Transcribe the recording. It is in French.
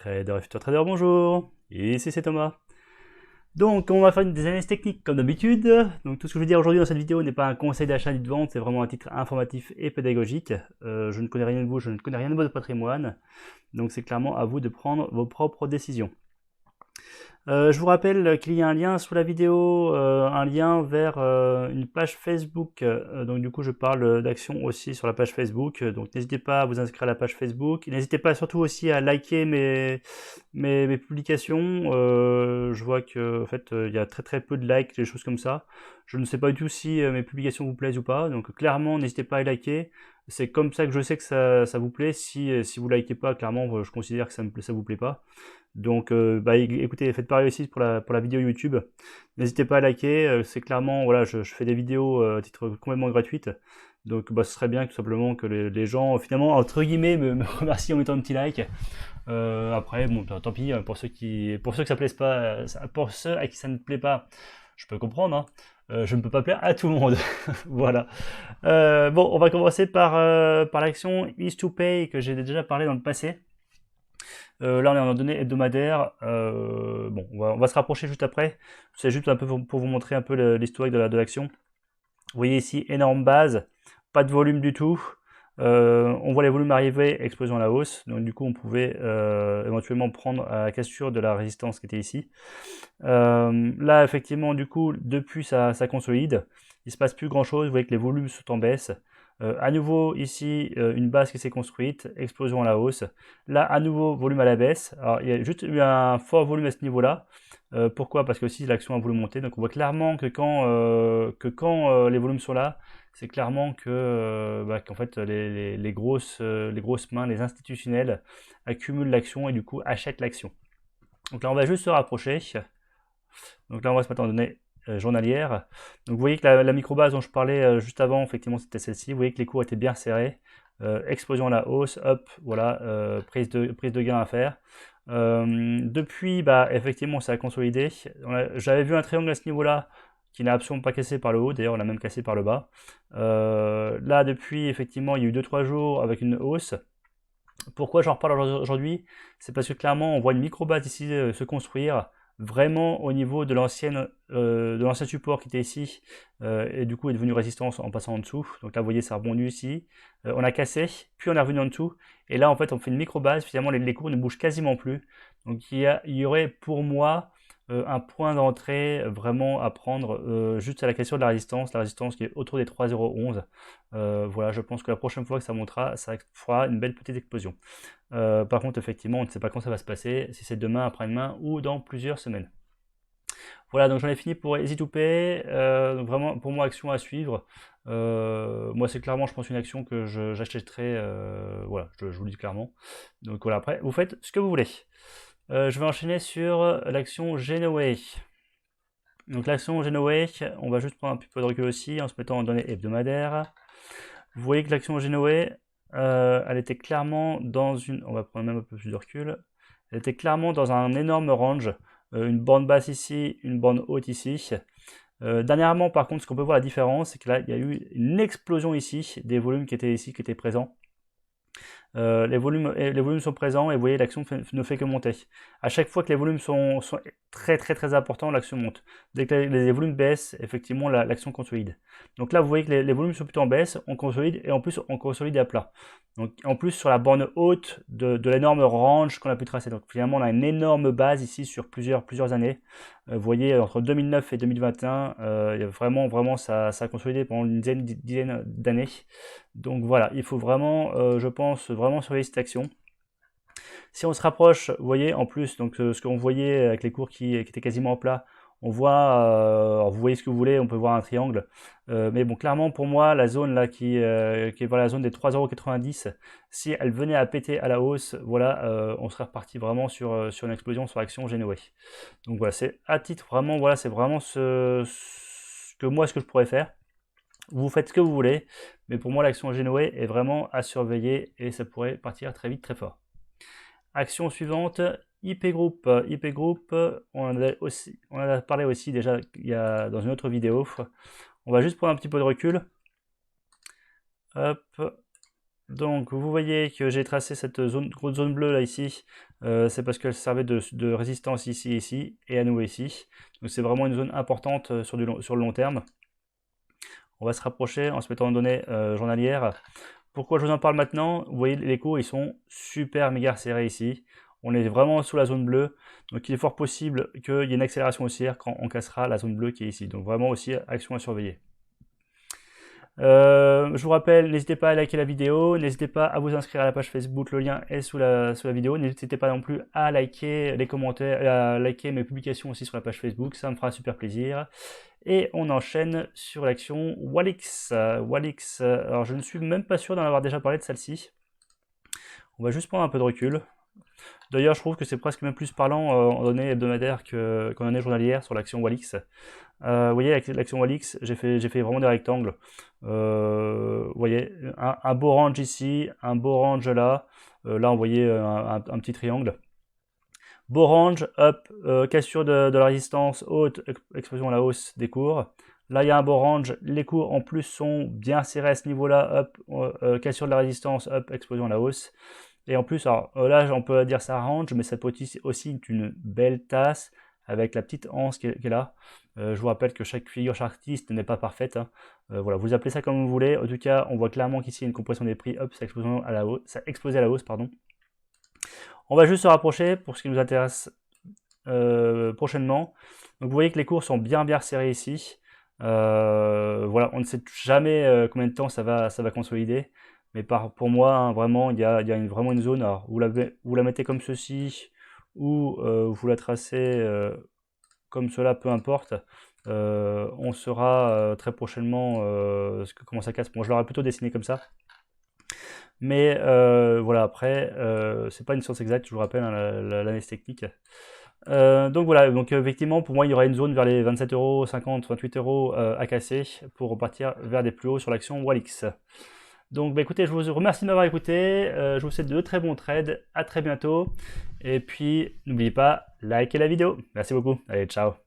Trader et futur trader, bonjour. Ici c'est Thomas. Donc on va faire des analyses techniques comme d'habitude. Donc tout ce que je vais dire aujourd'hui dans cette vidéo n'est pas un conseil d'achat ni de vente, c'est vraiment un titre informatif et pédagogique. Je ne connais rien de vous, je ne connais rien de votre patrimoine. Donc c'est clairement à vous de prendre vos propres décisions. Je vous rappelle qu'il y a un lien sous la vidéo, un lien vers une page Facebook. Donc du coup, je parle d'actions aussi sur la page Facebook. Donc n'hésitez pas à vous inscrire à la page Facebook. N'hésitez pas surtout aussi à liker mes publications. Je vois que en fait, il y a très peu de likes, des choses comme ça. Je ne sais pas du tout si mes publications vous plaisent ou pas. Donc clairement, n'hésitez pas à liker. C'est comme ça que je sais que ça vous plaît. Si vous likez pas, clairement, je considère que ça vous plaît pas. Donc, écoutez, faites pareil aussi pour la vidéo YouTube. N'hésitez pas à liker. C'est clairement, voilà, je fais des vidéos à titre complètement gratuite. Donc, ce serait bien tout simplement que les gens, finalement, entre guillemets, me remercient en mettant un petit like. Après, bon, tant pis, pour ceux que ça plaise pas, pour ceux à qui ça ne plaît pas, je peux comprendre, hein. Je ne peux pas plaire à tout le monde. Voilà. Bon, on va commencer par l'action Is2Pay que j'ai déjà parlé dans le passé. Là, on est en données hebdomadaires. Bon, on va se rapprocher juste après. C'est juste un peu pour vous montrer un peu l'historique de l'action. Vous voyez ici, énorme base, pas de volume du tout. On voit les volumes arriver, explosion à la hausse. Donc du coup, on pouvait éventuellement prendre à la cassure de la résistance qui était ici. Là, effectivement, du coup, depuis ça consolide. Il ne se passe plus grand-chose. Vous voyez que les volumes sont en baisse. À nouveau ici une base qui s'est construite, explosion à la hausse. Là à nouveau volume à la baisse. Alors il y a juste eu un fort volume à ce niveau-là. Pourquoi? Parce que aussi l'action a voulu monter. Donc on voit clairement que quand les volumes sont là, c'est clairement qu'en fait les grosses mains, les institutionnels accumulent l'action et du coup achètent l'action. Donc là on va juste se rapprocher. Donc là on va se mettre en données journalière. Donc vous voyez que la microbase dont je parlais juste avant, effectivement c'était celle-ci. Vous voyez que les cours étaient bien serrés. Explosion à la hausse, hop, voilà, prise de gain à faire. Depuis, effectivement, ça a consolidé. J'avais vu un triangle à ce niveau-là qui n'a absolument pas cassé par le haut. D'ailleurs, on l'a même cassé par le bas. Là, depuis, effectivement, il y a eu 2-3 jours avec une hausse. Pourquoi j'en reparle aujourd'hui? C'est parce que clairement, on voit une microbase ici se construire vraiment au niveau de l'ancien support qui était ici et du coup est devenu résistance en passant en dessous. Donc là vous voyez ça a rebondi ici, on a cassé, puis on est revenu en dessous et là en fait on fait une micro base, finalement les cours ne bougent quasiment plus. Donc il y aurait pour moi un point d'entrée vraiment à prendre juste à la question de la résistance qui est autour des 3,011. Voilà, je pense que la prochaine fois que ça montera, ça fera une belle petite explosion. Par contre, effectivement, on ne sait pas quand ça va se passer, si c'est demain, après-demain ou dans plusieurs semaines. Voilà, donc j'en ai fini pour Easy2Pay. Donc vraiment, pour moi, action à suivre. Moi, c'est clairement, je pense, une action que j'achèterai. Voilà, je vous le dis clairement. Donc voilà, après, vous faites ce que vous voulez. Je vais enchaîner sur l'action Genoway. Donc l'action Genoway, on va juste prendre un petit peu de recul aussi en se mettant en données hebdomadaires. Vous voyez que l'action Genoway, elle était clairement dans une... On va prendre même un peu plus de recul. Elle était clairement dans un énorme range. Une borne basse ici, une borne haute ici. Dernièrement, par contre, ce qu'on peut voir la différence, c'est que là, il y a eu une explosion ici, des volumes qui étaient ici, qui étaient présents. Les volumes sont présents et vous voyez l'action ne fait que monter. À chaque fois que les volumes sont très importants, l'action monte. Dès que les volumes baissent, effectivement l'action consolide. Donc là vous voyez que les volumes sont plutôt en baisse, on consolide et en plus on consolide à plat. Donc en plus sur la borne haute de l'énorme range qu'on a pu tracer. Donc finalement on a une énorme base ici sur plusieurs années. Vous voyez entre 2009 et 2021, il y a vraiment ça a consolidé pendant une dizaine d'années. Donc voilà, il faut vraiment, je pense, vraiment surveiller cette action. Si on se rapproche, vous voyez, en plus, donc ce qu'on voyait avec les cours qui étaient quasiment en plat, on voit, alors vous voyez ce que vous voulez, on peut voir un triangle. Mais bon, clairement, pour moi, la zone là qui est voilà, la zone des 3,90 €, si elle venait à péter à la hausse, voilà, on serait reparti vraiment sur une explosion sur l'action Genoway. Donc voilà, c'est à titre vraiment, voilà, c'est vraiment ce que je pourrais faire. Vous faites ce que vous voulez, mais pour moi l'action Genoway est vraiment à surveiller et ça pourrait partir très vite, très fort. Action suivante, IP Group. IP Group, on en a parlé aussi déjà dans une autre vidéo. On va juste prendre un petit peu de recul. Hop. Donc vous voyez que j'ai tracé cette grosse zone bleue là ici, c'est parce qu'elle servait de résistance ici et ici, et à nouveau ici. Donc c'est vraiment une zone importante sur le long terme. On va se rapprocher en se mettant en données journalières. Pourquoi je vous en parle maintenant? Vous voyez les cours ils sont super méga serrés ici. On est vraiment sous la zone bleue, donc il est fort possible qu'il y ait une accélération haussière quand on cassera la zone bleue qui est ici. Donc vraiment aussi action à surveiller. Je vous rappelle, n'hésitez pas à liker la vidéo, n'hésitez pas à vous inscrire à la page Facebook, le lien est sous la vidéo. N'hésitez pas non plus à liker les commentaires, à liker mes publications aussi sur la page Facebook, ça me fera super plaisir. Et on enchaîne sur l'action Walix. Walix, alors je ne suis même pas sûr d'en avoir déjà parlé de celle-ci. On va juste prendre un peu de recul. D'ailleurs, je trouve que c'est presque même plus parlant en données hebdomadaires qu'en données journalières sur l'action Walix. Vous voyez, avec l'action Walix, j'ai fait vraiment des rectangles. Vous voyez, un beau range ici, un beau range là. Là, on voyait un petit triangle. Beau range, up, cassure de la résistance haute, explosion à la hausse des cours. Là, il y a un beau range. Les cours en plus sont bien serrés à ce niveau-là. Up, cassure de la résistance, up, explosion à la hausse. Et en plus, alors là, on peut dire ça range, mais ça peut aussi être une belle tasse avec la petite anse qui est là. Je vous rappelle que chaque figure chartiste n'est pas parfaite. Hein. Voilà, vous appelez ça comme vous voulez. En tout cas, on voit clairement qu'ici, il y a une compression des prix. Hop, ça a explosé à la hausse, pardon. On va juste se rapprocher pour ce qui nous intéresse prochainement. Donc vous voyez que les cours sont bien serrés ici. Voilà, on ne sait jamais combien de temps ça va consolider. Mais pour moi, hein, vraiment, il y a vraiment une zone. Alors, vous la mettez comme ceci, ou vous la tracez comme cela, peu importe. On saura très prochainement comment ça casse. Bon, je l'aurais plutôt dessiné comme ça. Mais voilà, après, c'est pas une science exacte, je vous rappelle, hein, l'analyse technique. Donc voilà, donc effectivement, pour moi, il y aura une zone vers les 27,50 €, 28 € à casser pour repartir vers des plus hauts sur l'action Walix. Donc bah, écoutez, je vous remercie de m'avoir écouté, je vous souhaite de très bons trades, à très bientôt, et puis n'oubliez pas, likez la vidéo. Merci beaucoup, allez, ciao.